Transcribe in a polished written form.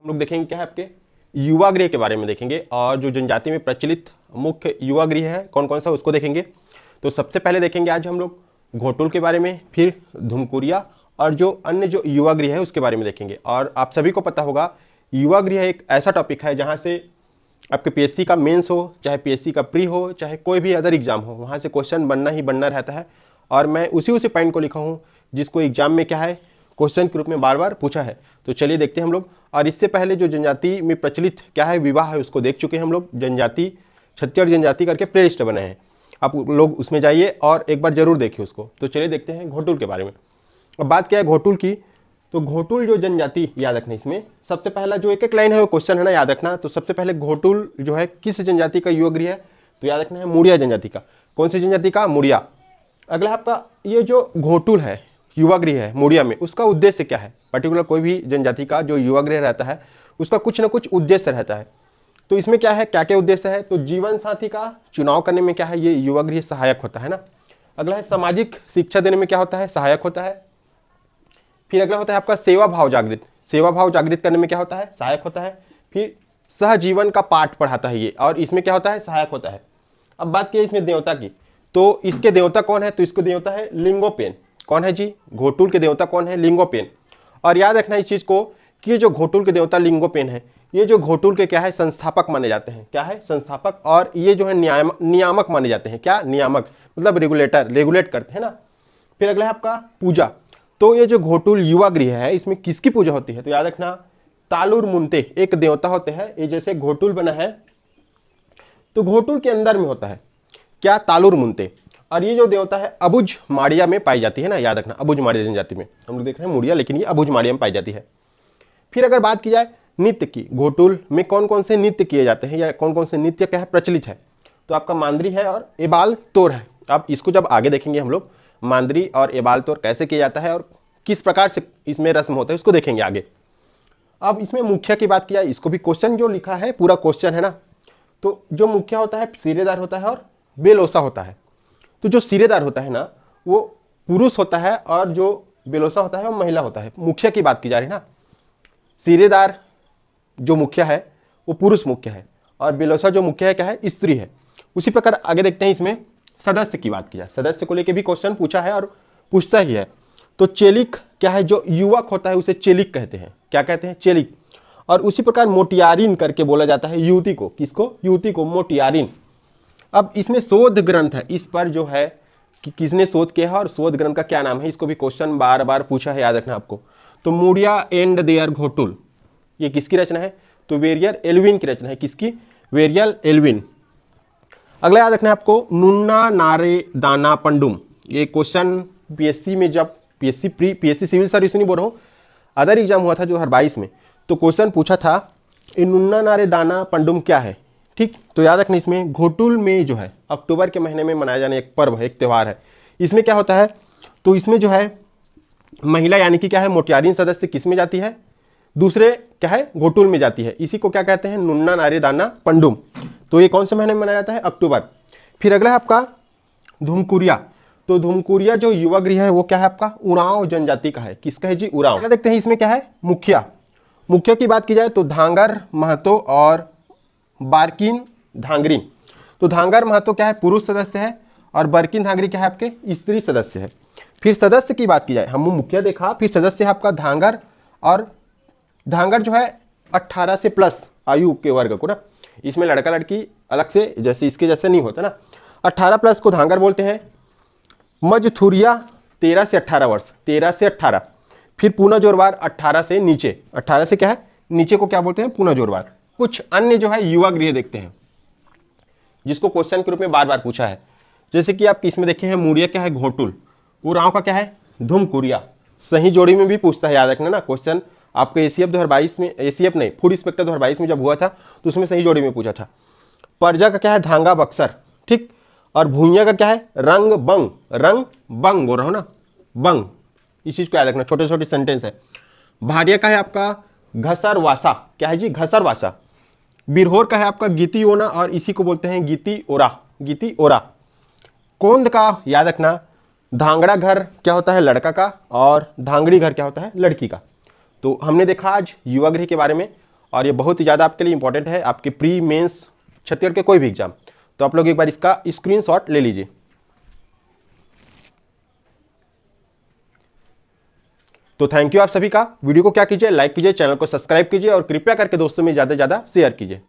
लोग देखेंगे क्या है आपके युवा गृह के बारे में देखेंगे, और जो जनजाति में प्रचलित मुख्य युवा गृह है कौन कौन सा उसको देखेंगे। तो सबसे पहले देखेंगे आज हम लोग घोटुल के बारे में, फिर धुमकुरिया, और जो अन्य जो युवा गृह है उसके बारे में देखेंगे। और आप सभी को पता होगा युवा गृह एक ऐसा टॉपिक है जहाँ से आपके पीएससी का मेंस हो, चाहे पीएससी का प्री हो, चाहे कोई भी अदर एग्जाम हो, वहाँ से क्वेश्चन बनना ही बनना रहता है। और मैं उसी पॉइंट को लिखा हूँ जिसको एग्जाम में क्या है क्वेश्चन के रूप में बार बार पूछा है। तो चलिए देखते हैं हम लोग। और इससे पहले जो जनजाति में प्रचलित क्या है विवाह है उसको देख चुके हैं हम लोग। जनजाति छत्तीसगढ़ जनजाति करके प्ले लिस्ट बने हैं, आप लोग उसमें जाइए और एक बार जरूर देखिए उसको। तो चलिए देखते हैं घोटुल के बारे में। अब बात क्या है घोटुल की, तो घोटुल जो जनजाति याद रखना, इसमें सबसे पहला जो एक लाइन है वो क्वेश्चन है ना, याद रखना। तो सबसे पहले घोटुल जो है किस जनजाति का युवा गृह है, तो याद रखना है मुड़िया जनजाति का। कौन सी जनजाति का? मुड़िया। अगला आपका ये जो घोटुल है युवा गृह है मुड़िया में, उसका उद्देश्य क्या है? पर्टिकुलर कोई भी जनजाति का जो युवा गृह रहता है उसका कुछ ना कुछ उद्देश्य रहता है। तो इसमें क्या है, क्या क्या उद्देश्य है? तो जीवन साथी का चुनाव करने में क्या है ये युवा गृह सहायक होता है ना। अगला है सामाजिक शिक्षा देने में क्या होता है, सहायक होता है। फिर अगला होता है आपका सेवा भाव जागृत, सेवा भाव जागृत करने में क्या होता है, सहायक होता है। फिर सहजीवन का पाठ पढ़ाता है ये, और इसमें क्या होता है, सहायक होता है। अब बात की इसमें देवता की, तो इसके देवता कौन है, तो इसको देवता है लिंगोपेन। कौन है जी? घोटुल के देवता कौन है? लिंगोपेन। और याद रखना इस चीज को कि ये जो घोटुल के देवता लिंगोपेन है, ये जो घोटुल के क्या है संस्थापक माने जाते हैं। क्या है? संस्थापक। और ये जो है नियामक माने जाते हैं। क्या? नियामक, मतलब रेगुलेटर, रेगुलेट करते हैं ना। फिर अगला है आपका पूजा। तो ये जो घोटुल युवा गृह है इसमें किसकी पूजा होती है, तो याद रखना तालुर मुंते एक देवता होते हैं। ये जैसे घोटुल बना है तो घोटुल के अंदर में होता है क्या, तालुर मुंते। और ये जो देवता है अबुझ माड़िया में पाई जाती है ना, याद रखना अबुझ माड़िया जनजाति में। हम लोग देख रहे हैं मुड़िया, लेकिन ये अबुझ माड़िया में पाई जाती है। फिर अगर बात की जाए नृत्य की, घोटुल में कौन कौन से नृत्य किए जाते हैं या कौन कौन से नृत्य क्या है प्रचलित है, तो आपका मांदरी है और एबाल तोर है। आप इसको जब आगे देखेंगे हम लोग मांदरी और एबाल तोर कैसे किया जाता है और किस प्रकार से इसमें रस्म होता है उसको देखेंगे आगे। अब इसमें मुखिया की बात किया, इसको भी क्वेश्चन जो लिखा है पूरा क्वेश्चन है ना। तो जो मुखिया होता है सिरेदार होता है और बेलोसा होता है। तो जो सिरेदार होता है ना वो पुरुष होता है और जो बेलोसा होता है वो महिला होता है। मुखिया की बात की जा रही है ना, सिरेदार जो मुखिया है वो पुरुष मुखिया है और बेलोसा जो मुखिया है क्या है, स्त्री है। उसी प्रकार आगे देखते हैं इसमें सदस्य की बात की जाए, सदस्य को लेकर भी क्वेश्चन पूछा है और पूछता ही है। तो चेलिक क्या है, जो युवक होता है उसे चेलिक कहते हैं। क्या कहते हैं? चेलिक। और उसी प्रकार मोटियारिन करके बोला जाता है युवती को। किसको? युवती को मोटियारिन। अब इसमें शोध ग्रंथ है, इस पर जो है कि किसने शोध किया है और शोध ग्रंथ का क्या नाम है, इसको भी क्वेश्चन बार बार पूछा है, याद रखना आपको। तो मुड़िया एंड देयर घोटुल ये किसकी रचना है, तो वेरियर एल्विन की रचना है। किसकी? वेरियल एल्विन। अगला याद रखना है आपको नुन्ना नारे दाना पंडुम। ये क्वेश्चन पीएससी में, जब PSC pre PSC civil service नहीं बोल रहा हूँ, अदर एग्जाम हुआ था 2022 में, तो क्वेश्चन पूछा था नुन्ना नारे दाना पंडुम क्या है। ठीक, तो याद रखना इसमें घोटुल में जो है अक्टूबर के महीने में मनाया जाने एक पर्व है, एक त्यौहार है। इसमें क्या होता है, तो इसमें जो है महिला यानी कि क्या है मोटियारिन सदस्य किस में जाती है, दूसरे क्या है घोटुल में जाती है। इसी को क्या कहते हैं, नुन्ना नारे दाना पंडुम। तो ये कौन से महीने में मनाया जाता है, अक्टूबर। फिर अगला है आपका धुमकुरिया। तो धुमकुरिया जो युवा गृह है वो क्या है आपका उरांव जनजाति का है। किसका है जी, उरांव। क्या देखते हैं इसमें क्या है, मुखिया। मुखिया की बात की जाए तो धांगर महतो और बारकिन धांगरीन। तो धांगर महतो क्या है पुरुष सदस्य है और बरकिन धांगरी क्या है आपके स्त्री सदस्य है। फिर सदस्य की बात की जाए, हम मुखिया देखा, फिर सदस्य है आपका धांगर। और धांगर जो है 18 से प्लस आयु के वर्ग को ना, इसमें लड़का लड़की अलग से जैसे इसके जैसे नहीं होता ना, 18 प्लस को धांगर बोलते हैं। मजथुरिया 13 से 18 वर्ष, 13 से 18। फिर पूना जोरवार 18 से नीचे, 18 से क्या है नीचे को क्या बोलते हैं, पूना जोरवार। कुछ अन्य जो है युवा गृह देखते हैं जिसको क्वेश्चन के रूप में बार बार पूछा है। जैसे कि आप इसमें देखे हैं मुड़िया क्या है घोटुल, उरांव का क्या है धुमकुरिया। सही जोड़ी में भी पूछता है, याद रखना ना क्वेश्चन आपको एसीएफ 2022 में, एसीएफ नहीं फूड इंस्पेक्टर 2022 में जब हुआ था तो उसमें सही जोड़ी में पूछा था। परजा का क्या है धांगा बक्सर। ठीक, और भूइया का क्या है रंग बंग, रंग बंग बोल रहा हूं ना, बंग। इस चीज को याद रखना, छोटे छोटे सेंटेंस है। भारिया का है आपका घसरवासा। क्या है जी, घसरवासा। बिरहोर का है आपका गीती ओना और इसी को बोलते हैं गीती ओरा, गीती ओरा। कोंद का याद रखना धांगड़ा घर क्या होता है लड़का का और धांगड़ी घर क्या होता है लड़की का। तो हमने देखा आज युवा गृह के बारे में। और ये बहुत ही ज़्यादा आपके लिए इंपॉर्टेंट है, आपके प्री मेंस छत्तीसगढ़ के कोई भी एग्जाम। तो आप लोग एक बार इसका स्क्रीनशॉट ले लीजिए। तो थैंक यू आप सभी का। वीडियो को क्या कीजिए, लाइक कीजिए, चैनल को सब्सक्राइब कीजिए और कृपया करके दोस्तों में ज़्यादा से ज़्यादा शेयर कीजिए।